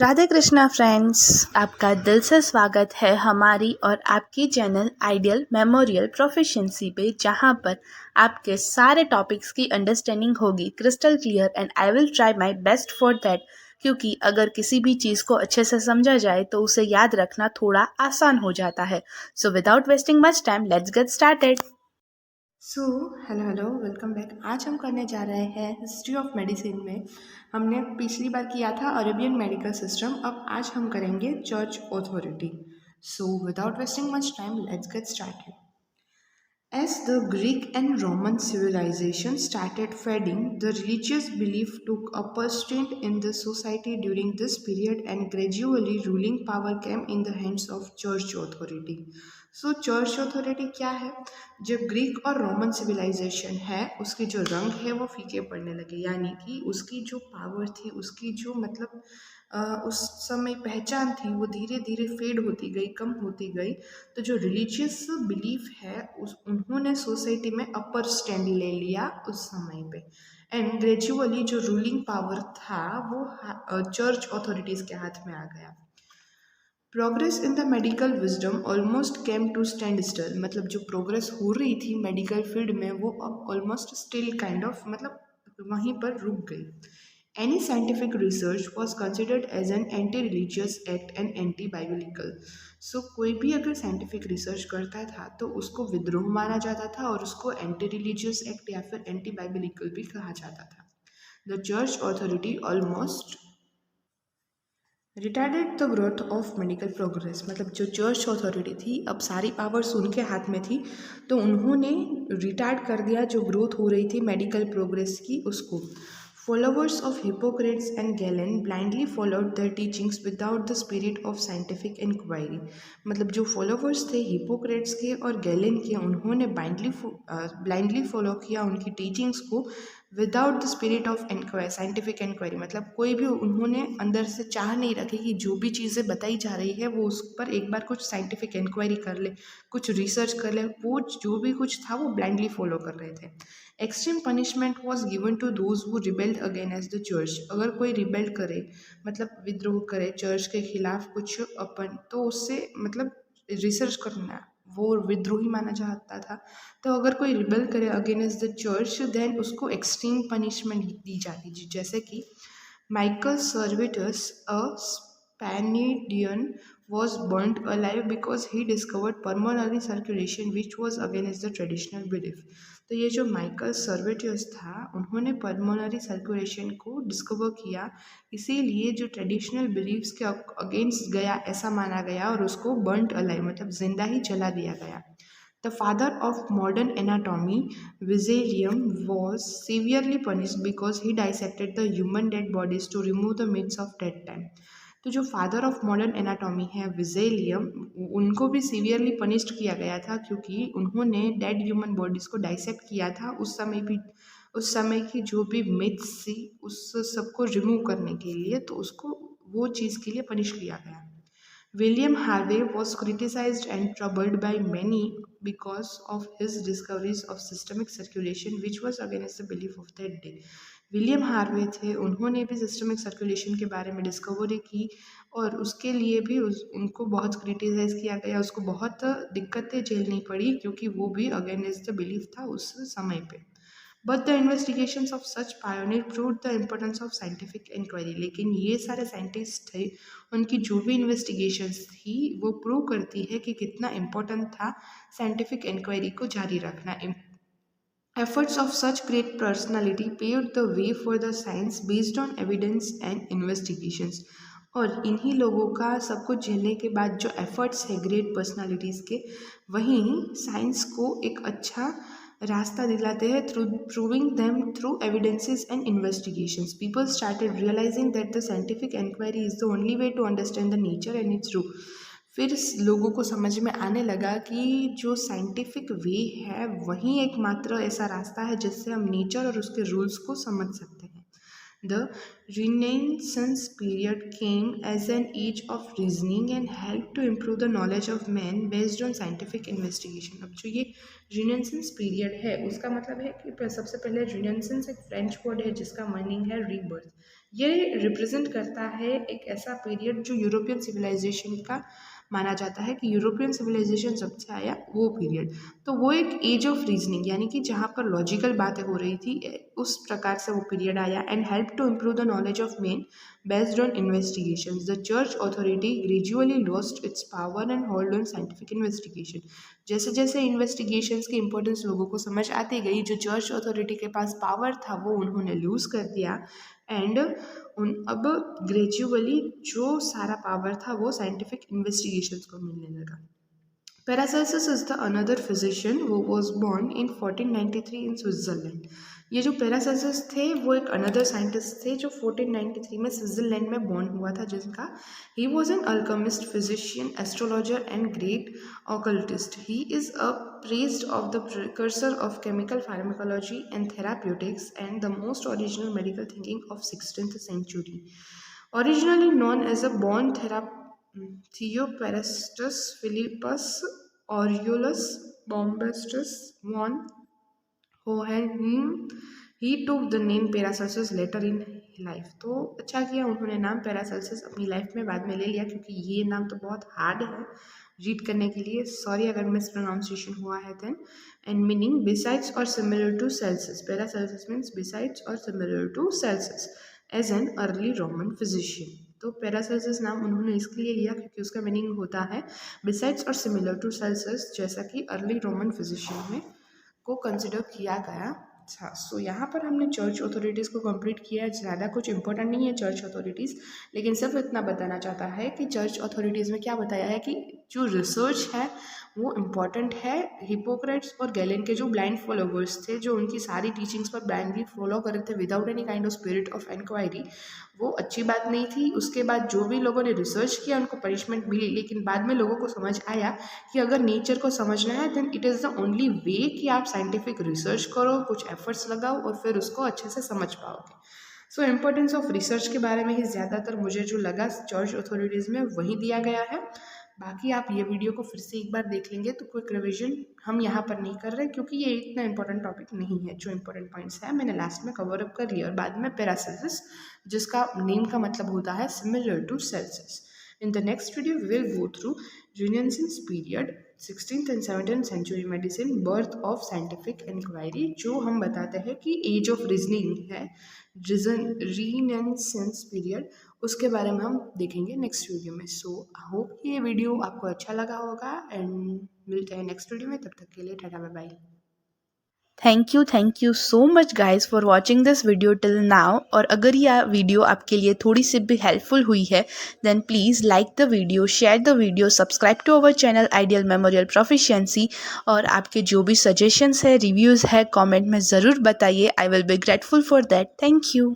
Radhe Krishna friends, आपका दिल से स्वागत है हमारी और आपकी चैनल आइडियल मेमोरियल प्रोफिशिएंसी पे, जहां पर आपके सारे टॉपिक्स की अंडरस्टैंडिंग होगी crystal clear and I will try my best for that. क्योंकि अगर किसी भी चीज़ को अच्छे से समझा जाए तो उसे याद रखना थोड़ा आसान हो जाता है। So without wasting much time, let's get started. So hello welcome back. आज हम करने जा रहे हैं हिस्ट्री ऑफ मेडिसिन में। हमने पिछली बार किया था अरेबियन मेडिकल सिस्टम, अब आज हम करेंगे church authority. So without wasting much time, let's get started. As the Greek and Roman civilization started fading, the religious belief took upper strength in the society during this period, and gradually ruling power came in the hands of church authority. So church authority क्या है? जब Greek और Roman civilisation है उसके जो रंग है वो फीके पड़ने लगे, यानी कि उसकी जो पावर थी, उसकी जो मतलब उस समय पहचान थी वो धीरे धीरे फेड होती गई, कम होती गई। तो जो रिलीजियस बिलीफ है उस उन्होंने सोसाइटी में अपर स्टैंड ले लिया उस समय पे, एंड ग्रेजुअली जो रूलिंग पावर था वो चर्च अथॉरिटीज़ के हाथ में आ गया। Progress in the medical wisdom almost came to stand still, मतलब जो प्रोग्रेस हो रही थी मेडिकल फील्ड में वो अब ऑलमोस्ट स्टिल काइंड ऑफ मतलब वहीं पर रुक गई। Any scientific research was considered as an anti-religious act and anti-biblical. So कोई भी अगर साइंटिफिक रिसर्च करता था तो उसको विद्रोह माना जाता था और उसको एंटी रिलीजियस एक्ट या फिर एंटी बाइबलिकल भी कहा जाता था। The church authority almost retarded the growth of medical progress, मतलब जो चर्च अथॉरिटी थी अब सारी पावर्स उनके हाथ में थी, तो उन्होंने रिटार्ड कर दिया जो ग्रोथ हो रही थी मेडिकल प्रोग्रेस की उसको। Followers of Hippocrates and Galen blindly followed their teachings without the spirit of scientific inquiry, मतलब जो फॉलोवर्स थे हिपोक्रेट्स के और गैलन के, उन्होंने ब्लाइंडली फॉलो किया उनकी टीचिंग्स को without the spirit of inquiry, scientific inquiry, मतलब कोई भी उन्होंने अंदर से चाह नहीं रखी कि जो भी चीज़ें बताई जा रही है वो उस पर एक बार कुछ साइंटिफिक इंक्वायरी कर ले, कुछ रिसर्च कर ले। वो जो भी कुछ था वो ब्लाइंडली फॉलो कर रहे थे। Extreme punishment was given to those who rebelled against the church, अगर कोई रिबेल्ड करे मतलब विद्रोह करे चर्च के खिलाफ कुछ अपन, तो उससे मतलब रिसर्च करना वो विद्रोही माना जाता था। तो अगर कोई रिबेल करे अगेंस्ट द चर्च देन उसको एक्सट्रीम पनिशमेंट दी जाती थी, जैसे कि Michael Servetus a Spaniard was burnt alive because he discovered pulmonary circulation which was against the traditional belief। तो ये जो माइकल सर्वेटियस था उन्होंने पल्मोनरी सर्कुलेशन को डिस्कवर किया, इसीलिए जो ट्रेडिशनल बिलीव्स के अगेंस्ट गया ऐसा माना गया और उसको बर्न्ट अलाइव मतलब जिंदा ही जला दिया गया। The father of modern anatomy, Vesalium, was severely punished because he dissected the human dead bodies to remove the myths of that time। तो जो फादर ऑफ मॉडर्न एनाटॉमी है विजेलियम, उनको भी सीवियरली पनिश्ड किया गया था क्योंकि उन्होंने डेड ह्यूमन बॉडीज़ को डाइसेक्ट किया था उस समय भी, उस समय की जो भी मिथ्स थी उस सबको रिमूव करने के लिए, तो उसको वो चीज़ के लिए पनिश किया गया। William Harvey was criticized and troubled by many because of his discoveries of systemic circulation which was against the belief of that day। William Harvey थे, उन्होंने भी सिस्टमिक सर्कुलेशन के बारे में डिस्कवरी की और उसके लिए भी उनको बहुत क्रिटिसाइज़ किया गया, उसको बहुत दिक्कतें झेलनी पड़ी क्योंकि वो भी अगेंस्ट द बिलीफ था उस समय पे। But the investigations of such pioneer prove the importance of scientific inquiry, लेकिन ये सारे साइंटिस्ट थे, उनकी जो भी इन्वेस्टिगेशंस थी वो प्रूव करती है कि कितना इम्पोर्टेंट था साइंटिफिक इंक्वायरी को जारी रखना। Efforts of such great personality paved the way for the science based on evidence and investigations। और इन्हीं लोगों का सब कुछ झेलने के बाद जो एफर्ट्स है ग्रेट पर्सनालिटीज़ के, वहीं साइंस को एक अच्छा रास्ता दिलाते हैं through proving them through evidences and investigations. People started realizing that the scientific inquiry is the only way to understand the nature and its true. फिर लोगों को समझ में आने लगा कि जो साइंटिफिक वे है वही एकमात्र ऐसा रास्ता है जिससे हम नेचर और उसके रूल्स को समझ सकते हैं। The Renaissance period came as an age of reasoning and helped to improve the knowledge of men based on scientific investigation। अब जो ये Renaissance period है उसका मतलब है कि सबसे पहले Renaissance एक फ्रेंच वर्ड है जिसका मीनिंग है रीबर्थ, ये रिप्रेजेंट करता है एक ऐसा पीरियड जो यूरोपियन सिविलाइजेशन का माना जाता है कि यूरोपियन सिविलाइजेशन जब से आया वो पीरियड, तो वो एक एज ऑफ रीजनिंग यानी कि जहाँ पर लॉजिकल बातें हो रही थी उस प्रकार से वो पीरियड आया। And help to improve the knowledge of men based on investigation the church authority gradually lost its power and hold on scientific investigation. जैसे जैसे इन्वेस्टिगेशंस की इंपॉर्टेंस लोगों को समझ आती गई, जो चर्च अथॉरिटी के पास पावर था वो उन्होंने लूज़ कर दिया। एंड अब ग्रेजुअली जो सारा पावर था वो साइंटिफिक इन्वेस्टिगेशंस को मिलने लगा। Paracelsus is the another physician who was born in 1493 in Switzerland. ये जो पैरासेल्सस थे वो एक अनदर साइंटिस्ट थे जो 1493 में स्विट्जरलैंड में बॉर्न हुआ था, जिनका he was an alchemist, physician, astrologer and great occultist. He is a praised of the precursor of chemical pharmacology and therapeutics and the most original medical thinking of 16th century. Originally known as a born Theophrastus Philippus Aureolus Bombastus von Hohenheim, he took the name Paracelsus later in life. तो अच्छा किया उन्होंने नाम Paracelsus अपनी life में बाद में ले लिया, क्योंकि ये नाम तो बहुत हार्ड है रीड करने के लिए, सॉरी अगर मिस प्रोनाउंसिएशन हुआ है देन। एंड मीनिंग बिसाइड्स और similar to Celsus, Paracelsus means besides और similar to Celsus as an early Roman physician. तो पैरासेल्सस नाम उन्होंने इसके लिए लिया क्योंकि उसका मीनिंग होता है बिसाइड्स और सिमिलर टू सेल्सियस, जैसा कि अर्ली रोमन फिजिशियन में को कंसिडर किया गया। अच्छा, सो यहाँ पर हमने चर्च अथॉरिटीज़ को कंप्लीट किया है। ज़्यादा कुछ इंपॉर्टेंट नहीं है चर्च अथॉरिटीज़, लेकिन सिर्फ इतना बताना चाहता है कि चर्च अथॉरिटीज़ में क्या बताया है कि जो रिसर्च है वो इम्पॉर्टेंट है। हिपोक्रेट्स और गैलेन के जो ब्लाइंड फॉलोवर्स थे, जो उनकी सारी टीचिंग्स पर ब्लाइंडली फॉलो कर रहे थे without any kind of spirit of inquiry, वो अच्छी बात नहीं थी। उसके बाद जो भी लोगों ने रिसर्च किया उनको पनिशमेंट मिली, लेकिन बाद में लोगों को समझ आया कि अगर नेचर को समझना है then it is the only way कि आप साइंटिफिक रिसर्च करो, कुछ एफर्ट्स लगाओ और फिर उसको अच्छे से समझ पाओगे। सो इम्पोर्टेंस ऑफ रिसर्च के बारे में ही ज़्यादातर मुझे जो लगा चर्च अथॉरिटीज़ में वही दिया गया है। बाकी आप ये वीडियो को फिर से एक बार देख लेंगे तो क्विक रिवीजन हम यहाँ पर नहीं कर रहे, क्योंकि ये इतना इंपॉर्टेंट टॉपिक नहीं है। जो इंपॉर्टेंट पॉइंट्स है मैंने लास्ट में कवर अप कर लिया। और बाद में पैरासेल्सस, जिसका नेम का मतलब होता है similar to Celsius. In the next video, we will go through Renaissance period, 16th and 17th century medicine, birth of scientific inquiry, जो हम बताते हैं कि एज ऑफ रीजनिंग है, Renaissance period, उसके बारे में हम देखेंगे नेक्स्ट वीडियो में। सो आई होप ये वीडियो आपको अच्छा लगा होगा एंड मिलते हैं नेक्स्ट वीडियो में। तब तक के लिए tata bye bye. Thank you so much guys for watching this video till now. और अगर यह वीडियो आपके लिए थोड़ी सी भी हेल्पफुल हुई है then please like the video, share the video, subscribe to our channel Ideal Memorial Proficiency. और आपके जो भी सजेशंस है, रिव्यूज़ है, कमेंट में ज़रूर बताइए। I will be grateful for that. Thank you.